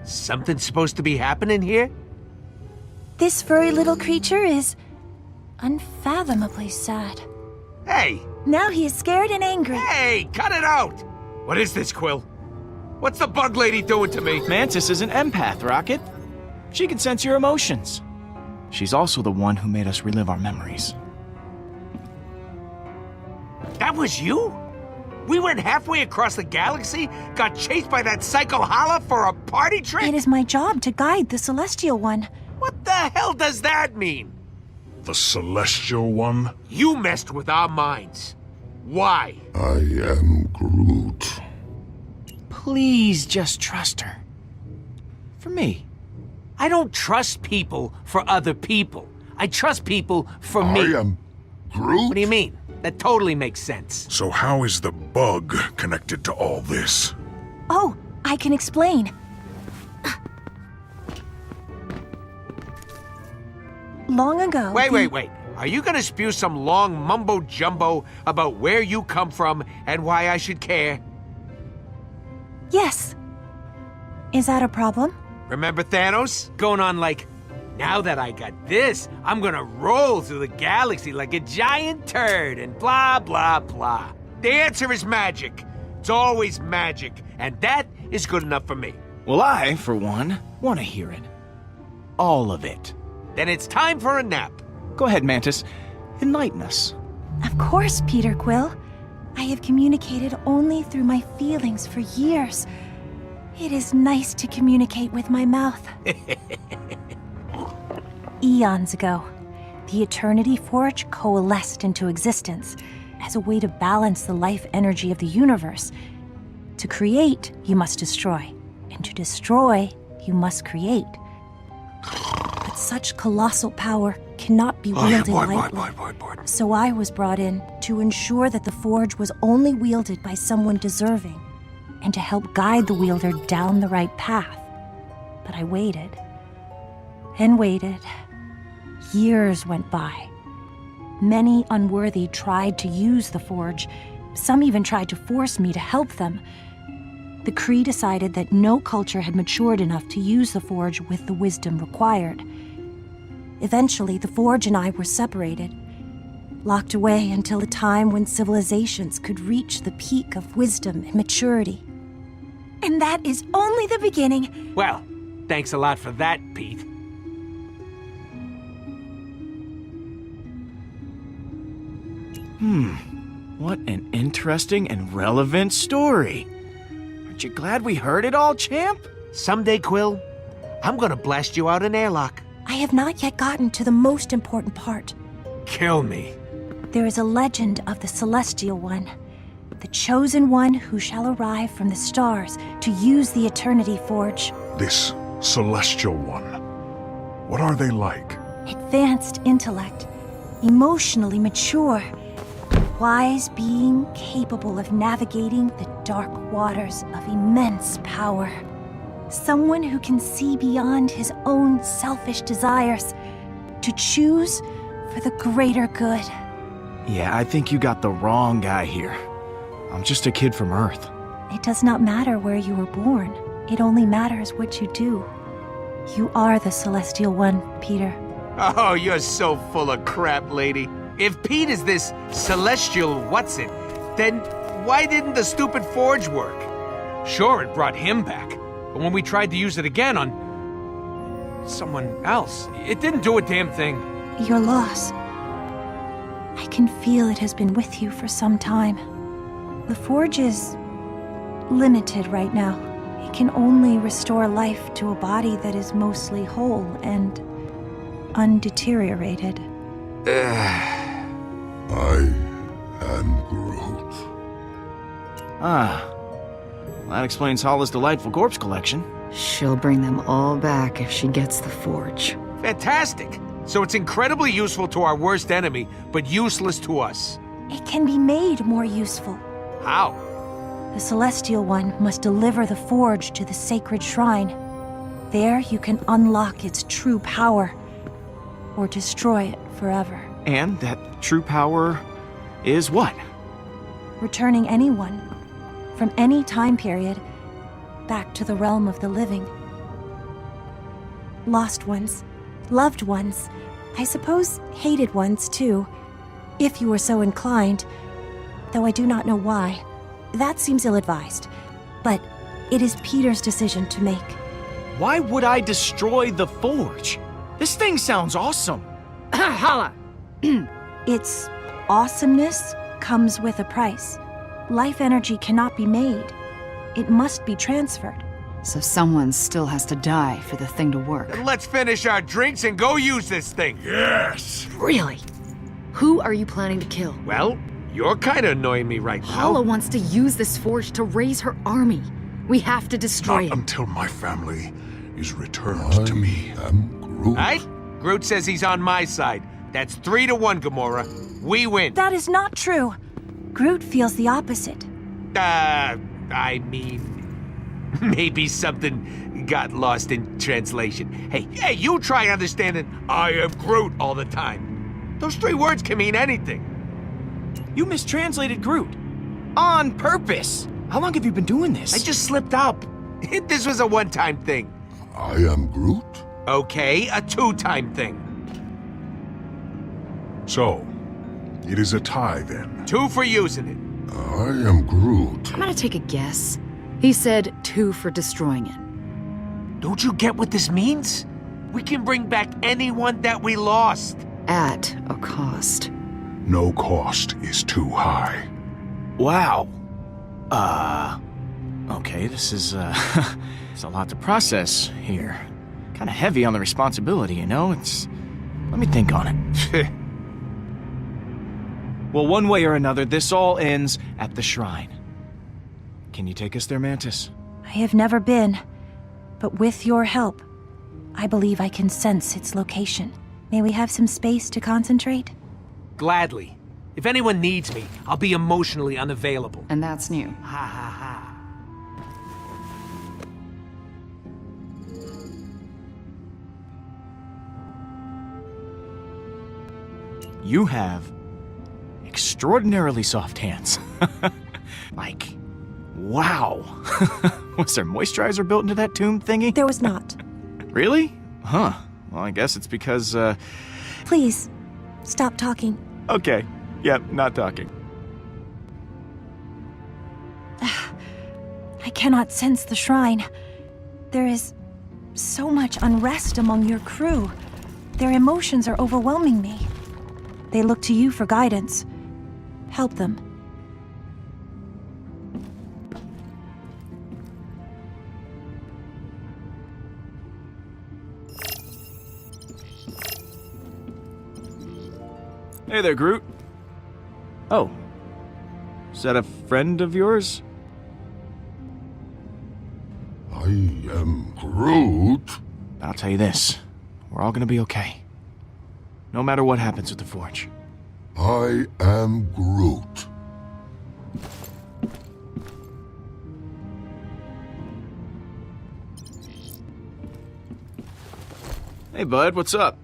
Something supposed to be happening here? This furry little creature is unfathomably sad. Hey! Now he is scared and angry. Hey, cut it out! What is this, Quill? What's the bug lady doing to me? Mantis is an empath, Rocket. She can sense your emotions. She's also the one who made us relive our memories. That was you? We went halfway across the galaxy, got chased by that psycho holla for a party trick? It is my job to guide the Celestial One. What the hell does that mean? The Celestial One? You messed with our minds. Why? I am Groot. Please just trust her. For me. I don't trust people for other people. I trust people for me. I am Groot? What do you mean? That totally makes sense. So how is the bug connected to all this? Oh, I can explain. Long ago... Wait. Are you gonna spew some long mumbo-jumbo about where you come from and why I should care? Yes. Is that a problem? Remember Thanos? Going on like, now that I got this, I'm gonna roll through the galaxy like a giant turd and blah, blah, blah. The answer is magic. It's always magic, and that is good enough for me. Well, I, for one, want to hear it. All of it. Then it's time for a nap. Go ahead, Mantis. Enlighten us. Of course, Peter Quill. I have communicated only through my feelings for years. It is nice to communicate with my mouth. Eons ago, the Eternity Forge coalesced into existence as a way to balance the life energy of the universe. To create, you must destroy. And to destroy, you must create. But such colossal power cannot be wielded lightly. So I was brought in to ensure that the Forge was only wielded by someone deserving, and to help guide the wielder down the right path. But I waited, and waited. Years went by. Many unworthy tried to use the Forge. Some even tried to force me to help them. The Kree decided that no culture had matured enough to use the Forge with the wisdom required. Eventually, the Forge and I were separated, locked away until a time when civilizations could reach the peak of wisdom and maturity. And that is only the beginning. Well, thanks a lot for that, Pete. What an interesting and relevant story. Aren't you glad we heard it all, champ? Someday, Quill, I'm gonna blast you out an airlock. I have not yet gotten to the most important part. Kill me. There is a legend of the Celestial One, the chosen one who shall arrive from the stars to use the Eternity Forge. This Celestial One. What are they like? Advanced intellect, emotionally mature, wise being capable of navigating the dark waters of immense power. Someone who can see beyond his own selfish desires to choose for the greater good. Yeah, I think you got the wrong guy here. I'm just a kid from Earth. It does not matter where you were born. It only matters what you do. You are the Celestial One, Peter. Oh, you're so full of crap, lady. If Pete is this celestial what's-it, then why didn't the stupid Forge work? Sure, it brought him back, but when we tried to use it again on someone else, it didn't do a damn thing. Your loss. I can feel it has been with you for some time. The Forge is limited right now. It can only restore life to a body that is mostly whole and undeteriorated. I am Groot. Well, that explains Holla's delightful corpse collection. She'll bring them all back if she gets the Forge. Fantastic. So it's incredibly useful to our worst enemy, but useless to us. It can be made more useful. How? The Celestial One must deliver the Forge to the sacred shrine. There you can unlock its true power or destroy it forever. And that true power is what? Returning anyone, from any time period, back to the realm of the living. Lost ones, loved ones, I suppose hated ones too, if you were so inclined, though I do not know why. That seems ill-advised, but it is Peter's decision to make. Why would I destroy the forge? This thing sounds awesome. Hala! Its awesomeness comes with a price. Life energy cannot be made. It must be transferred. So someone still has to die for the thing to work. Then let's finish our drinks and go use this thing. Yes! Really? Who are you planning to kill? Well, you're kind of annoying me right now. Hala wants to use this forge to raise her army. We have to destroy Not it. until my family is returned to me. I am Groot. Right? Groot says he's on my side. That's 3-1, Gamora. We win. That is not true. Groot feels the opposite. I mean, maybe something got lost in translation. Hey, you try understanding I am Groot all the time. Those 3 words can mean anything. You mistranslated Groot. On purpose. How long have you been doing this? I just slipped up. This was a one-time thing. I am Groot? Okay, a 2-time thing. So, it is a tie then. 2 for using it. I am Groot. I'm gonna take a guess. He said 2 for destroying it. Don't you get what this means? We can bring back anyone that we lost. At a cost. No cost is too high. Wow. Okay, this is, it's a lot to process here. Kind of heavy on the responsibility, you know? Let me think on it. Well, one way or another, this all ends at the shrine. Can you take us there, Mantis? I have never been, but with your help, I believe I can sense its location. May we have some space to concentrate? Gladly. If anyone needs me, I'll be emotionally unavailable. And that's new. Ha ha ha. You have extraordinarily soft hands. Like, wow. Was there moisturizer built into that tomb thingy? There was not. Really? Huh. Well, I guess it's because, Please, stop talking. Okay. Yep, not talking. I cannot sense the shrine. There is so much unrest among your crew. Their emotions are overwhelming me. They look to you for guidance. Help them. Hey there, Groot. Oh. Is that a friend of yours? I am Groot? I'll tell you this. We're all gonna be okay. No matter what happens with the Forge. I am Groot. Hey, bud, what's up?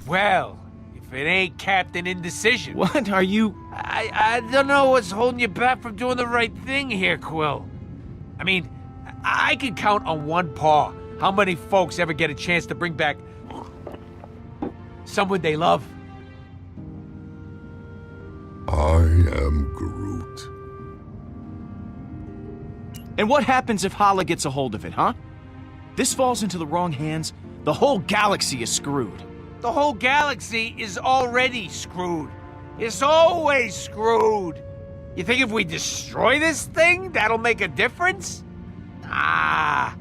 Well, if it ain't Captain Indecision. What are you... I don't know what's holding you back from doing the right thing here, Quill. I mean, I can count on one paw how many folks ever get a chance to bring back someone they love. I am Groot. And what happens if Hala gets a hold of it, huh? This falls into the wrong hands, the whole galaxy is screwed. The whole galaxy is already screwed. It's always screwed. You think if we destroy this thing, that'll make a difference? Ah,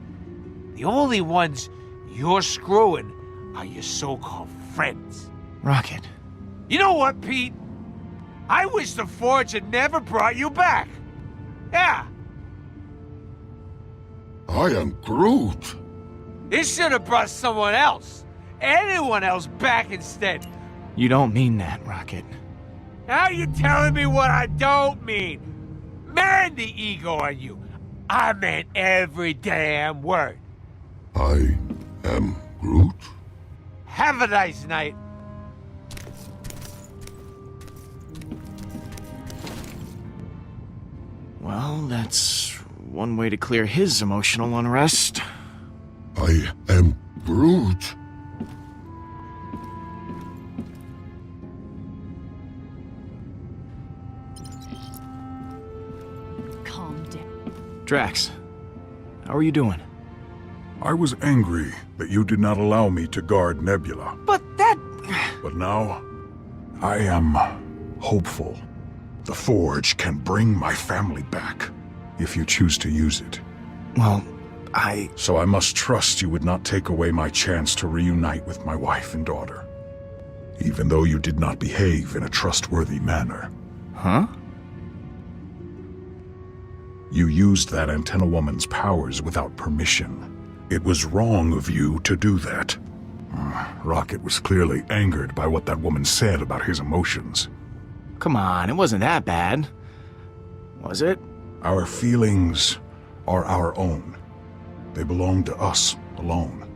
the only ones you're screwing are your so-called friends. Rocket. You know what, Pete? I wish the Forge had never brought you back. Yeah, I am Groot. it should have brought someone else. Anyone else back instead. You don't mean that, Rocket. Now you're telling me what I don't mean. Man, the ego on you. I meant every damn word. I am Groot. Have a nice night. Well, that's one way to clear his emotional unrest. I am Groot. Calm down. Drax, how are you doing? I was angry that you did not allow me to guard Nebula. But that... But now, I am hopeful. The Forge can bring my family back, if you choose to use it. Well, So I must trust you would not take away my chance to reunite with my wife and daughter. Even though you did not behave in a trustworthy manner. Huh? You used that antenna woman's powers without permission. It was wrong of you to do that. Rocket was clearly angered by what that woman said about his emotions. Come on, it wasn't that bad. Was it? Our feelings are our own. They belong to us alone.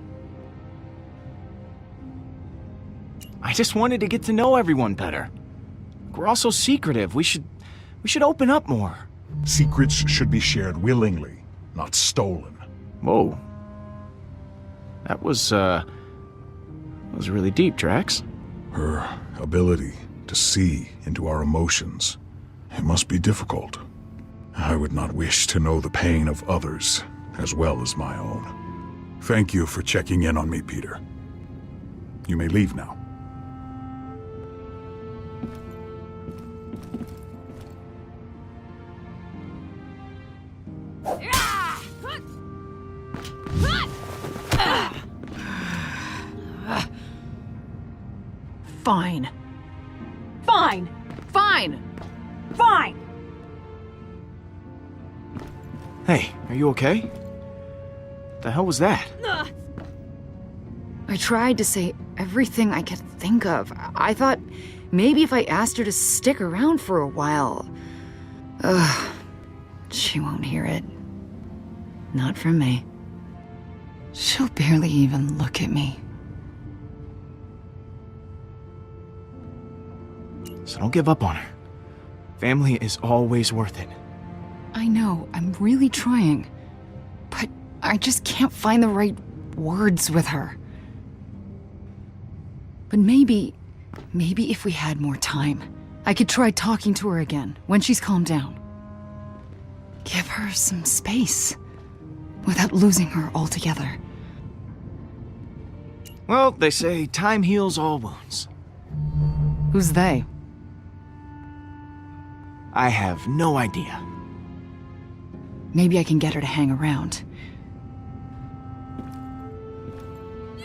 I just wanted to get to know everyone better. We're all so secretive. We should open up more. Secrets should be shared willingly, not stolen. Whoa. That was really deep, Drax. Her ability to see into our emotions. It must be difficult. I would not wish to know the pain of others as well as my own. Thank you for checking in on me, Peter. You may leave now. Fine. Fine! Fine! Fine! Hey, are you okay? What the hell was that? I tried to say everything I could think of. I thought maybe if I asked her to stick around for a while. Ugh. She won't hear it. Not from me. She'll barely even look at me. So don't give up on her. Family is always worth it. I know, I'm really trying. But I just can't find the right words with her. But maybe if we had more time, I could try talking to her again when she's calmed down. Give her some space without losing her altogether. Well, they say time heals all wounds. Who's they? I have no idea. Maybe I can get her to hang around.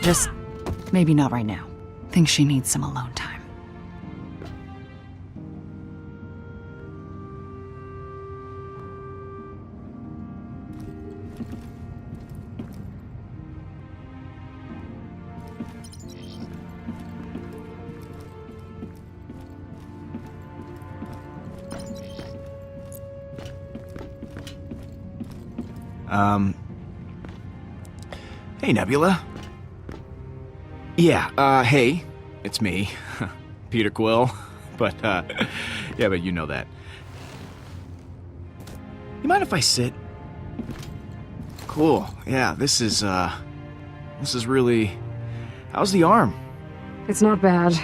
Just maybe not right now. Think she needs some alone time. Hey, Nebula. Yeah, hey, it's me, Peter Quill, but, yeah, but you know that. You mind if I sit? Cool, yeah, this is really... How's the arm? It's not bad.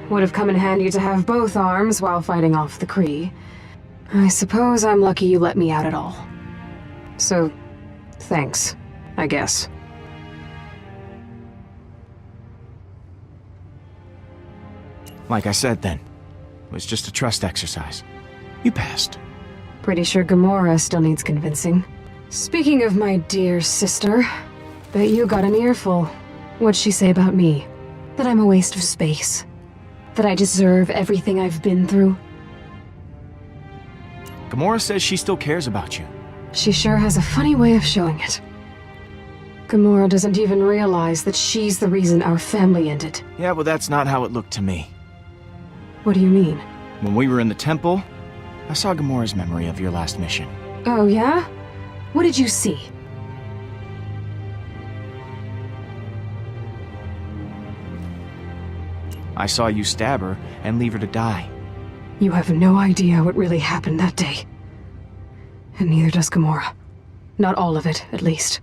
Would have come in handy to have both arms while fighting off the Kree. I suppose I'm lucky you let me out at all. So, thanks, I guess. Like I said then, it was just a trust exercise. You passed. Pretty sure Gamora still needs convincing. Speaking of my dear sister, bet you got an earful. What'd she say about me? That I'm a waste of space? That I deserve everything I've been through? Gamora says she still cares about you. She sure has a funny way of showing it. Gamora doesn't even realize that she's the reason our family ended. Yeah, well that's not how it looked to me. What do you mean? When we were in the temple, I saw Gamora's memory of your last mission. Oh, yeah? What did you see? I saw you stab her and leave her to die. You have no idea what really happened that day. And neither does Gamora. Not all of it, at least.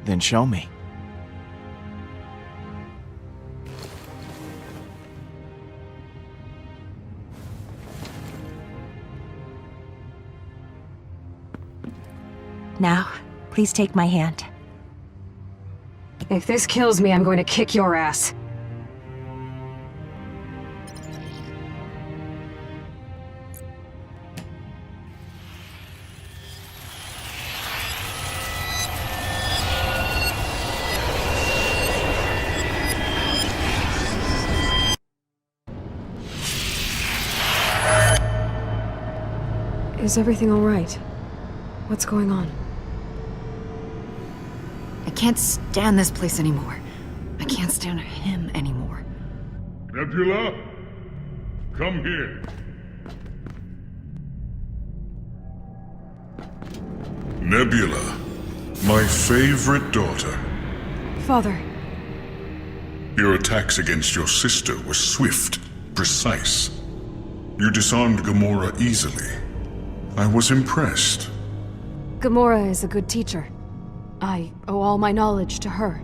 Then show me. Now, please take my hand. If this kills me, I'm going to kick your ass. Is everything all right? What's going on? I can't stand this place anymore. I can't stand him anymore. Nebula? Come here. Nebula, my favorite daughter. Father, Your attacks against your sister were swift, precise. You disarmed Gamora easily. I was impressed. Gamora is a good teacher. I owe all my knowledge to her.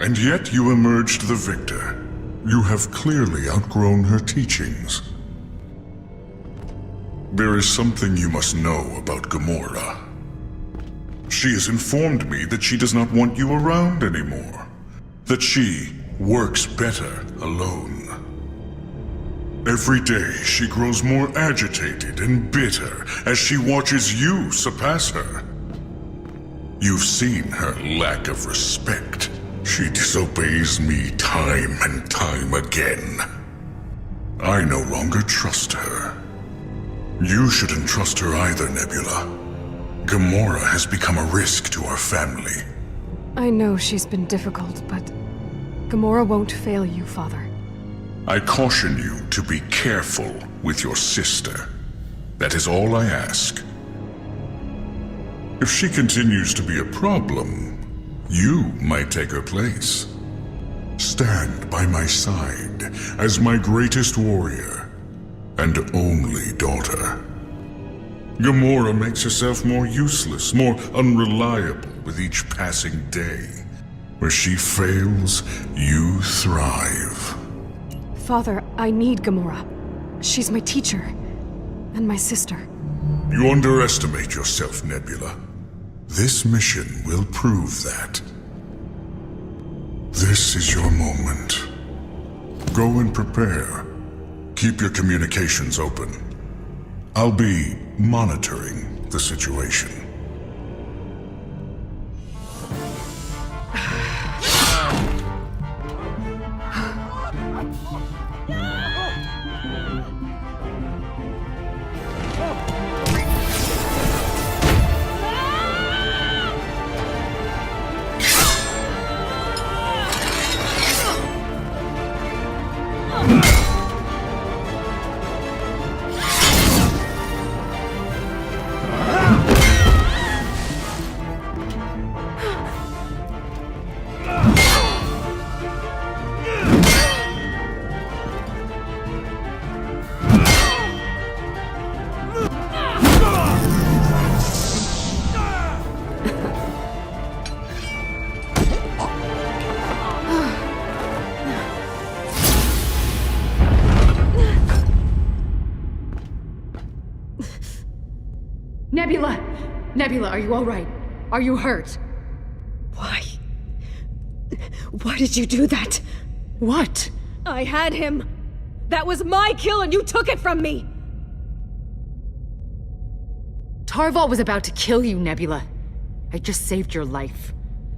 And yet you emerged the victor. You have clearly outgrown her teachings. There is something you must know about Gamora. She has informed me that she does not want you around anymore. That she works better alone. Every day she grows more agitated and bitter as she watches you surpass her. You've seen her lack of respect. She disobeys me time and time again. I no longer trust her. You shouldn't trust her either, Nebula. Gamora has become a risk to our family. I know she's been difficult, but Gamora won't fail you, Father. I caution you to be careful with your sister. That is all I ask. If she continues to be a problem, you might take her place. Stand by my side as my greatest warrior and only daughter. Gamora makes herself more useless, more unreliable with each passing day. Where she fails, you thrive. Father, I need Gamora. She's my teacher. And my sister. You underestimate yourself, Nebula. This mission will prove that. This is your moment. Go and prepare. Keep your communications open. I'll be monitoring the situation. Nebula! Nebula, are you all right? Are you hurt? Why? Why did you do that? What? I had him! That was my kill and you took it from me! Tarval was about to kill you, Nebula. I just saved your life.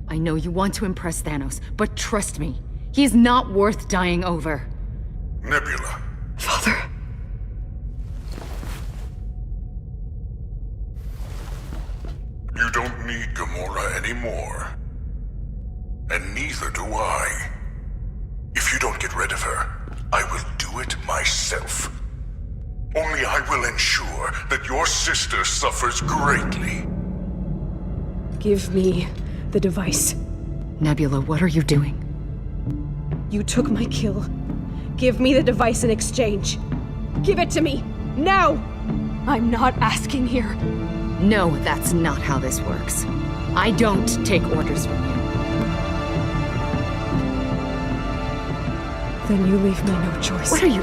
I know you want to impress Thanos, but trust me, he is not worth dying over. Nebula. Father. You don't need Gamora anymore. And neither do I. If you don't get rid of her, I will do it myself. Only I will ensure that your sister suffers greatly. Give me the device. Nebula, what are you doing? You took my kill. Give me the device in exchange. Give it to me! Now! I'm not asking here. No, that's not how this works. I don't take orders from you. Then you leave me no choice. What are you...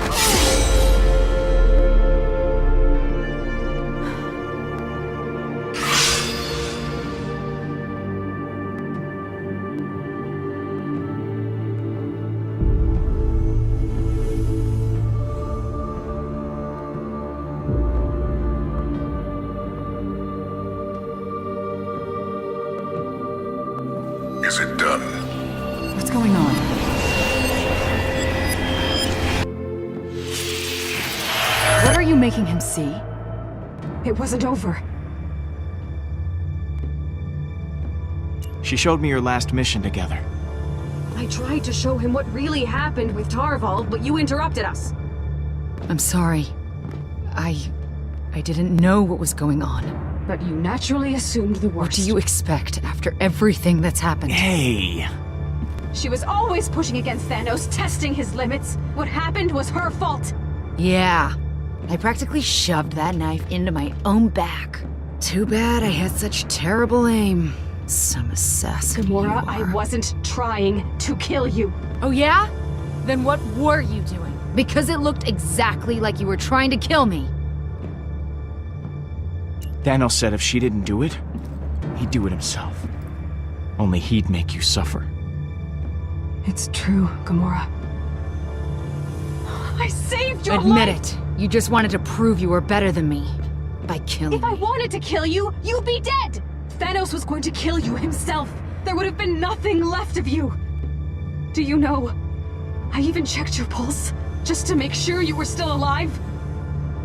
Is it done? What's going on? What are you making him see? It wasn't over. She showed me your last mission together. I tried to show him what really happened with Tarvald, but you interrupted us. I'm sorry. I didn't know what was going on. But you naturally assumed the worst. What do you expect after everything that's happened? Hey! She was always pushing against Thanos, testing his limits. What happened was her fault. Yeah. I practically shoved that knife into my own back. Too bad I had such terrible aim. Some assassin. Gamora, you I are. wasn't trying to kill you. Oh yeah? Then what were you doing? Because it looked exactly like you were trying to kill me. Thanos said if she didn't do it, he'd do it himself. Only he'd make you suffer. It's true, Gamora. I saved your Admit life! it. You just wanted to prove you were better than me. By killing If I me. wanted to kill you, you'd be dead! Thanos was going to kill you himself. There would have been nothing left of you. Do you know, I even checked your pulse, just to make sure you were still alive.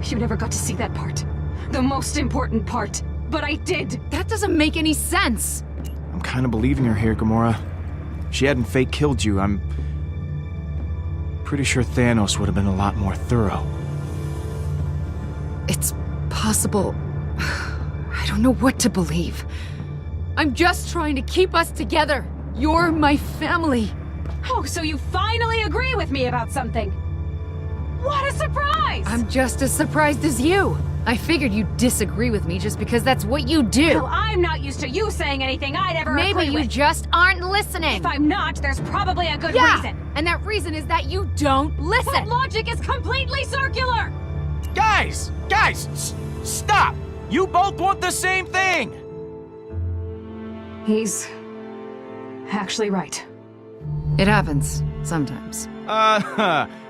You never got to see that part. The most important part. But I did. That doesn't make any sense. I'm kind of believing her here, Gamora. If she hadn't fake killed you, I'm pretty sure Thanos would have been a lot more thorough. It's possible. I don't know what to believe. I'm just trying to keep us together. You're my family. Oh, so you finally agree with me about something. What a surprise! I'm just as surprised as you. I figured you'd disagree with me just because that's what you do. Well, I'm not used to you saying anything I'd ever Maybe agree you with. just aren't listening. If I'm not, there's probably a good yeah, reason. and that reason is that you don't listen. That logic is completely circular! Guys! Stop! You both want the same thing! He's actually right. It happens sometimes.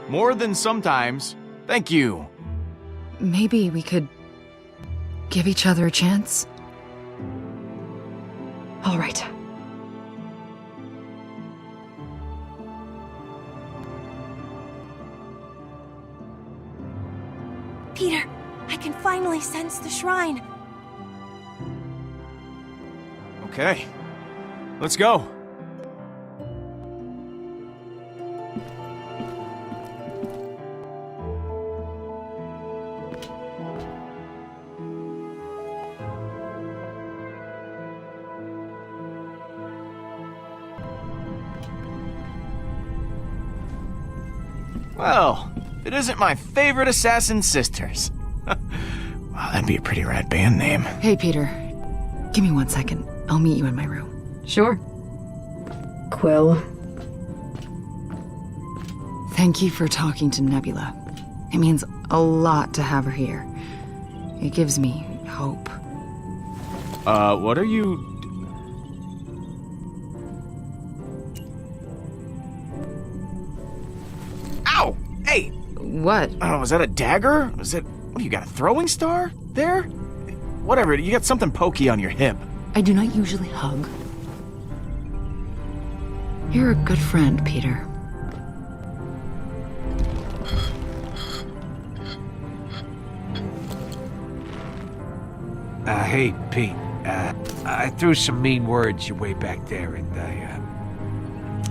More than sometimes. Thank you. Maybe we could give each other a chance. All right. Peter, I can finally sense the shrine. Okay. Let's go. Well, it isn't my favorite assassin sisters. Wow, that'd be a pretty rad band name. Hey, Peter. Give me 1 second. I'll meet you in my room. Sure. Quill. Thank you for talking to Nebula. It means a lot to have her here. It gives me hope. What are you... Ow! Hey! What? Oh, was that a dagger? Was it... What, you got a throwing star there? Whatever, you got something pokey on your hip. I do not usually hug. You're a good friend, Peter. Hey, Pete. I threw some mean words your way back there, and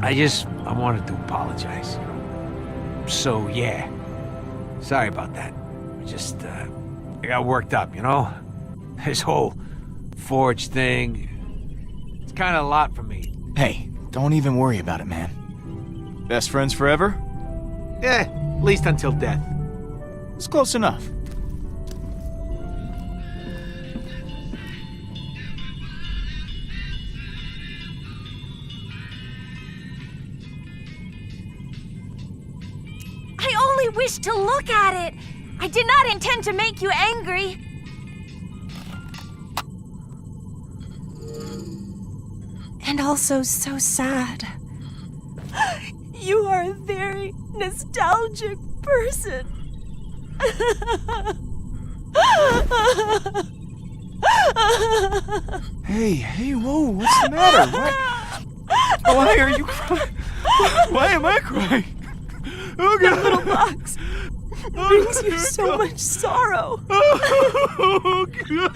I wanted to apologize. You know? So yeah, sorry about that. I got worked up, you know. This whole Forge thing, it's kind of a lot for me. Hey, don't even worry about it, man. Best friends forever? At least until death. It's close enough. only wished to look at it. I did not intend to make you angry. And also so sad. You are a very nostalgic person. Hey, whoa, what's the matter? Why are you crying? Why am I crying? Oh, God. That little box brings you so much sorrow. Oh, God.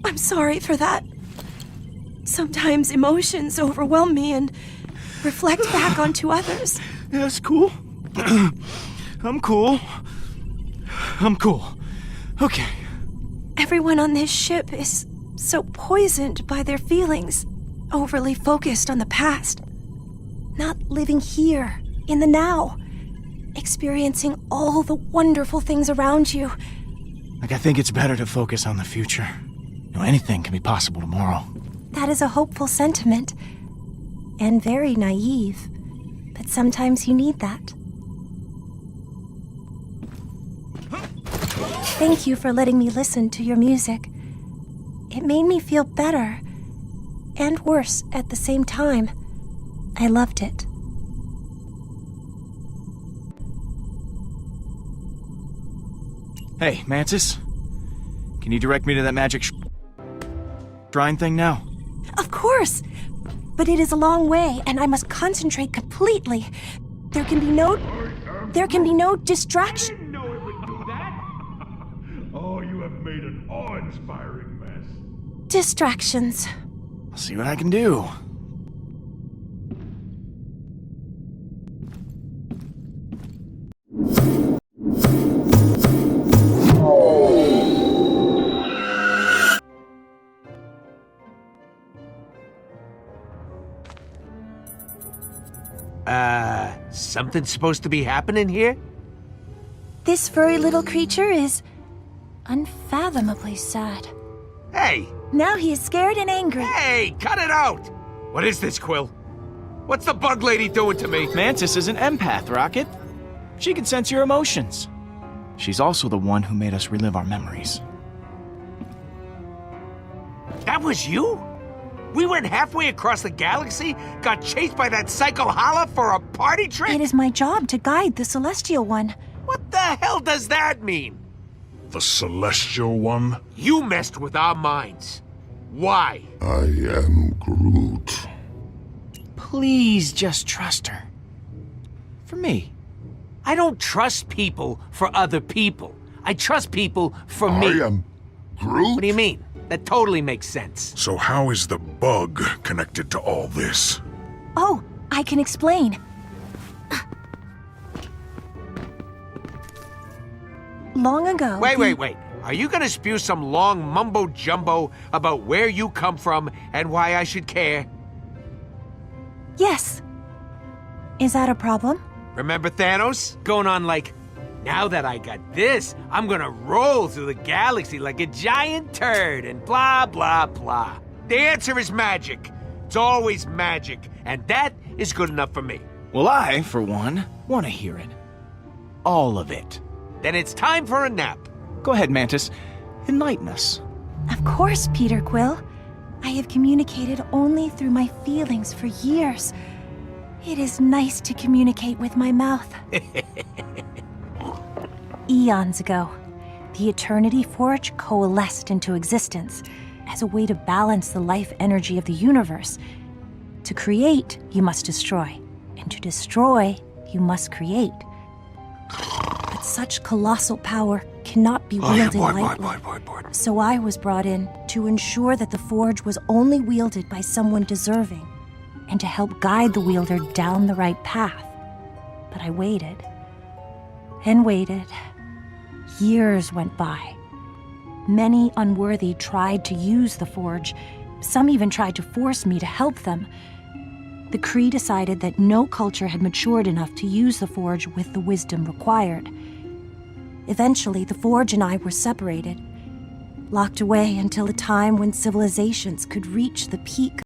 I'm sorry for that. Sometimes emotions overwhelm me and reflect back onto others. That's cool. I'm cool. Okay. Everyone on this ship is so poisoned by their feelings, overly focused on the past, not living here, in the now, experiencing all the wonderful things around you. I think it's better to focus on the future. Anything can be possible tomorrow. That is a hopeful sentiment, and very naive, but sometimes you need that. Thank you for letting me listen to your music. It made me feel better, and worse at the same time. I loved it. Hey, Mantis. Can you direct me to that magic shrine thing now? Of course! But it is a long way, and I must concentrate completely. There can be no distraction. Know it would do that. Oh, you have made an awe-inspiring mess. Distractions. I'll see what I can do. Something supposed to be happening here? This furry little creature is unfathomably sad. Hey! Now he is scared and angry. Hey, cut it out! What is this, Quill? What's the bug lady doing to me? Mantis is an empath, Rocket. She can sense your emotions. She's also the one who made us relive our memories. That was you? We went halfway across the galaxy, got chased by that psycho Hala for a party trick? It is my job to guide the Celestial One. What the hell does that mean? The Celestial One? You messed with our minds. Why? I am Groot. Please just trust her. For me. I don't trust people for other people. I trust people for me. I am Groot? What do you mean? That totally makes sense. So how is the bug connected to all this? Oh, I can explain. Long ago... Wait. Are you gonna spew some long mumbo-jumbo about where you come from and why I should care? Yes. Is that a problem? Remember Thanos? Going on like, now that I got this, I'm gonna roll through the galaxy like a giant turd and blah, blah, blah. The answer is magic. It's always magic, and that is good enough for me. Well, I, for one, want to hear it. All of it. Then it's time for a nap. Go ahead, Mantis. Enlighten us. Of course, Peter Quill. I have communicated only through my feelings for years. It is nice to communicate with my mouth. Eons ago, the Eternity Forge coalesced into existence as a way to balance the life energy of the universe. To create, you must destroy. And to destroy, you must create. But such colossal power cannot be wielded lightly. So I was brought in to ensure that the Forge was only wielded by someone deserving, and to help guide the wielder down the right path. But I waited. And waited. Years went by. Many unworthy tried to use the Forge. Some even tried to force me to help them. The Kree decided that no culture had matured enough to use the Forge with the wisdom required. Eventually, the Forge and I were separated, locked away until a time when civilizations could reach the peak